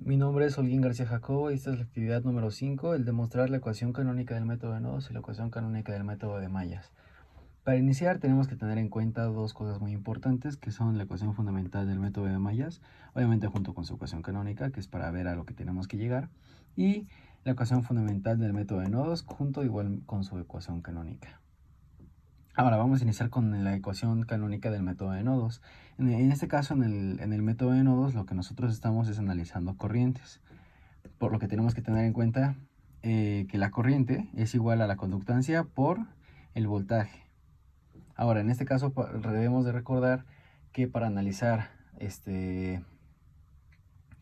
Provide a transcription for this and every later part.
Mi nombre es Holguín García Jacobo y esta es la actividad número 5, el demostrar la ecuación canónica del método de nodos y la ecuación canónica del método de mallas. Para iniciar tenemos que tener en cuenta dos cosas muy importantes, que son la ecuación fundamental del método de mallas, obviamente junto con su ecuación canónica, que es para ver a lo que tenemos que llegar, y la ecuación fundamental del método de nodos junto igual con su ecuación canónica. Ahora vamos a iniciar con la ecuación canónica del método de nodos. En este caso, en el método de nodos, lo que nosotros estamos es analizando corrientes. Por lo que tenemos que tener en cuenta que la corriente es igual a la conductancia por el voltaje. Ahora, en este caso debemos de recordar que para analizar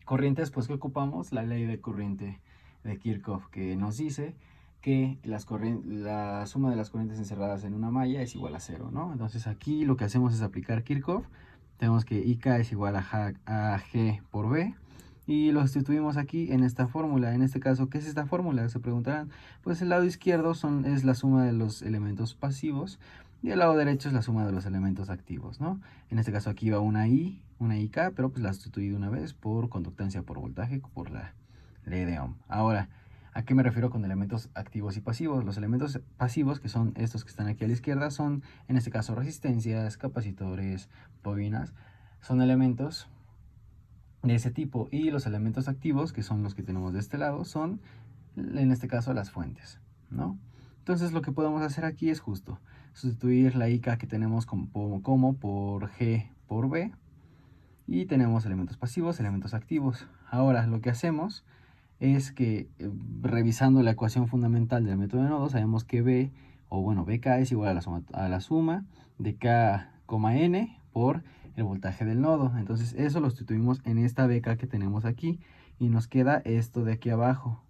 corrientes, pues que ocupamos la ley de corriente de Kirchhoff, que nos dice que la suma de las corrientes encerradas en una malla es igual a 0, ¿no? Entonces aquí lo que hacemos es aplicar Kirchhoff. Tenemos que IK es igual a G por B. Y lo sustituimos aquí en esta fórmula. En este caso, ¿qué es esta fórmula? Se preguntarán. Pues el lado izquierdo es la suma de los elementos pasivos y el lado derecho es la suma de los elementos activos, ¿no? En este caso aquí va una IK, pero pues la sustituí de una vez por conductancia por voltaje, por la ley de Ohm. Ahora, ¿a qué me refiero con elementos activos y pasivos? Los elementos pasivos, que son estos que están aquí a la izquierda, son en este caso resistencias, capacitores, bobinas. Son elementos de ese tipo, y los elementos activos, que son los que tenemos de este lado, son en este caso las fuentes, ¿no? Entonces lo que podemos hacer aquí es justo sustituir la IK que tenemos como por G por B, y tenemos elementos pasivos, elementos activos. Ahora lo que hacemos es que revisando la ecuación fundamental del método de nodos, sabemos que BK es igual a la suma de K, N por el voltaje del nodo. Entonces eso lo sustituimos en esta BK que tenemos aquí y nos queda esto de aquí abajo.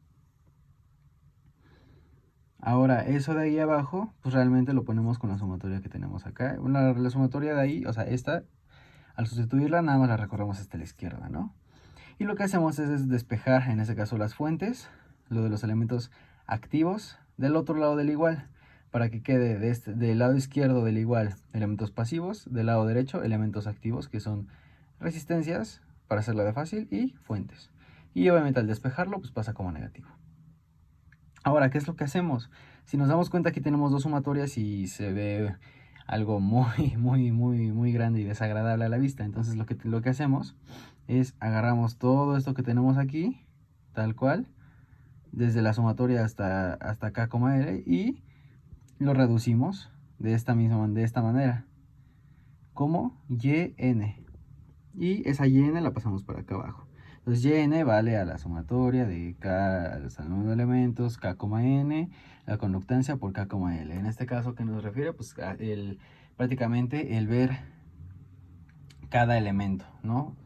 Ahora, eso de ahí abajo, pues realmente lo ponemos con la sumatoria que tenemos acá. La sumatoria de ahí, o sea, esta, al sustituirla, nada más la recorremos hasta la izquierda, ¿no? Y lo que hacemos es despejar, en este caso, las fuentes, lo de los elementos activos, del otro lado del igual, para que quede del lado izquierdo del igual elementos pasivos, del lado derecho elementos activos, que son resistencias, para hacerlo de fácil, y fuentes. Y obviamente al despejarlo, pues pasa como negativo. Ahora, ¿qué es lo que hacemos? Si nos damos cuenta, aquí tenemos dos sumatorias y se ve algo muy grande y desagradable a la vista. Entonces lo que hacemos es agarramos todo esto que tenemos aquí, tal cual, desde la sumatoria hasta K, L, y lo reducimos de esta manera, como YN. Y esa YN la pasamos para acá abajo. Entonces YN vale a la sumatoria de K al número de elementos, K, N, la conductancia por K, L. En este caso, ¿qué nos refiere? Pues prácticamente el ver cada elemento, ¿no?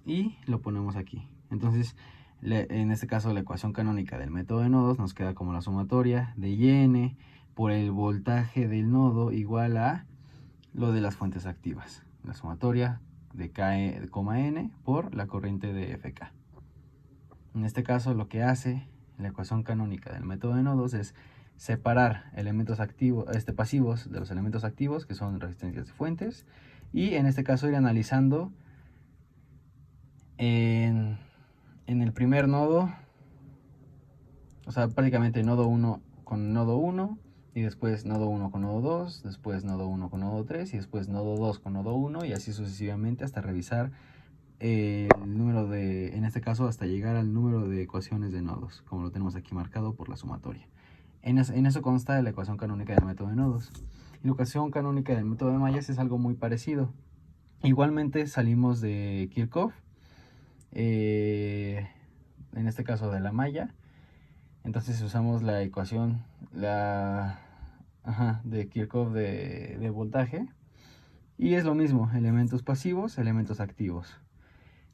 Y lo ponemos aquí. Entonces, en este caso, la ecuación canónica del método de nodos nos queda como la sumatoria de YN por el voltaje del nodo igual a lo de las fuentes activas. La sumatoria de K, N por la corriente de FK. En este caso, lo que hace la ecuación canónica del método de nodos es separar elementos pasivos de los elementos activos, que son resistencias de fuentes, y en este caso ir analizando en el primer nodo, o sea, prácticamente nodo 1 con nodo 1, y después nodo 1 con nodo 2, después nodo 1 con nodo 3, y después nodo 2 con nodo 1, y así sucesivamente hasta revisar el número en este caso hasta llegar al número de ecuaciones de nodos, como lo tenemos aquí marcado por la sumatoria. En eso consta la ecuación canónica del método de nodos. Y la ecuación canónica del método de mallas es algo muy parecido. Igualmente salimos de Kirchhoff, en este caso de la malla. Entonces usamos la ecuación de Kirchhoff de voltaje. Y es lo mismo, elementos pasivos, elementos activos.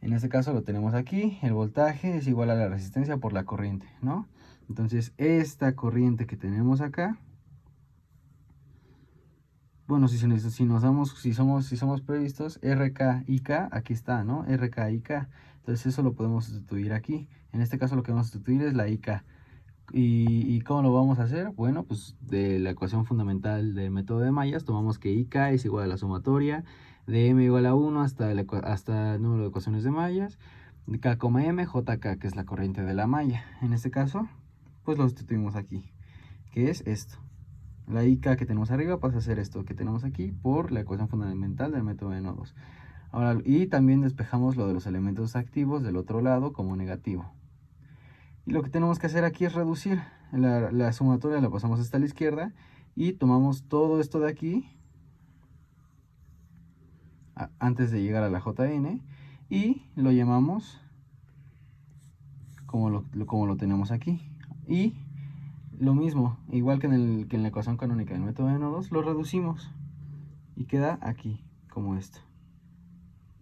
En este caso lo tenemos aquí, el voltaje es igual a la resistencia por la corriente, ¿no? Entonces esta corriente que tenemos acá, bueno, si somos previstos, RK y K, aquí está, ¿no? RK y K. Entonces eso lo podemos sustituir aquí. En este caso lo que vamos a sustituir es la IK. ¿Y cómo lo vamos a hacer? Bueno, pues de la ecuación fundamental del método de mallas, tomamos que IK es igual a la sumatoria de M igual a 1 hasta el número de ecuaciones de mallas. K, M, JK, que es la corriente de la malla. En este caso, pues lo sustituimos aquí, que es esto. La IK que tenemos arriba pasa a ser esto que tenemos aquí por la ecuación fundamental del método de nodos. Ahora, y también despejamos lo de los elementos activos del otro lado como negativo. Y lo que tenemos que hacer aquí es reducir. La sumatoria la pasamos hasta la izquierda y tomamos todo esto de aquí antes de llegar a la JN y lo llamamos como lo tenemos aquí. Y lo mismo, igual que en la ecuación canónica del método de nodos, lo reducimos y queda aquí, como esto.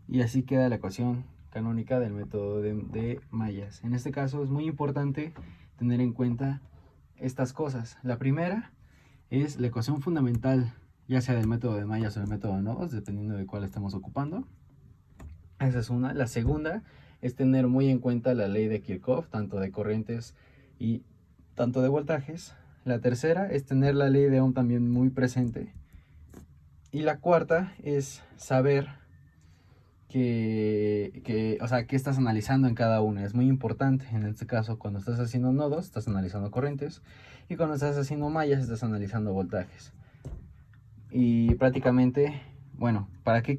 Y así queda la ecuación canónica del método de mallas. En este caso es muy importante tener en cuenta estas cosas. La primera es la ecuación fundamental, ya sea del método de mallas o del método de nodos, dependiendo de cuál estemos ocupando. Esa es una. La segunda es tener muy en cuenta la ley de Kirchhoff, tanto de corrientes y tanto de voltajes. La tercera es tener la ley de Ohm también muy presente. Y la cuarta es saber o sea, qué estás analizando en cada una. Es muy importante. En este caso, cuando estás haciendo nodos, estás analizando corrientes. Y cuando estás haciendo mallas, estás analizando voltajes. Y prácticamente, bueno, ¿para qué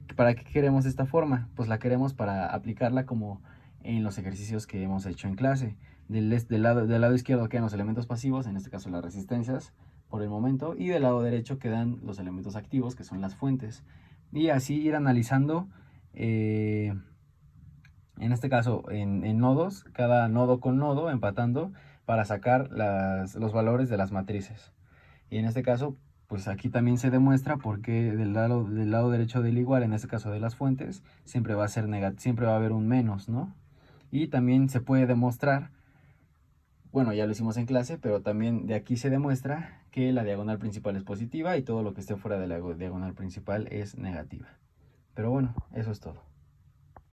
queremos esta forma? Pues la queremos para aplicarla como en los ejercicios que hemos hecho en clase. Del lado izquierdo quedan los elementos pasivos, en este caso las resistencias por el momento, y del lado derecho quedan los elementos activos, que son las fuentes. Y así ir analizando, en este caso en nodos, cada nodo con nodo, empatando para sacar los valores de las matrices. Y en este caso, pues aquí también se demuestra porque del lado derecho del igual, en este caso de las fuentes, siempre va a ser siempre va a haber un menos, ¿no? Y también se puede demostrar, bueno, ya lo hicimos en clase, pero también de aquí se demuestra que la diagonal principal es positiva y todo lo que esté fuera de la diagonal principal es negativa. Pero bueno, eso es todo.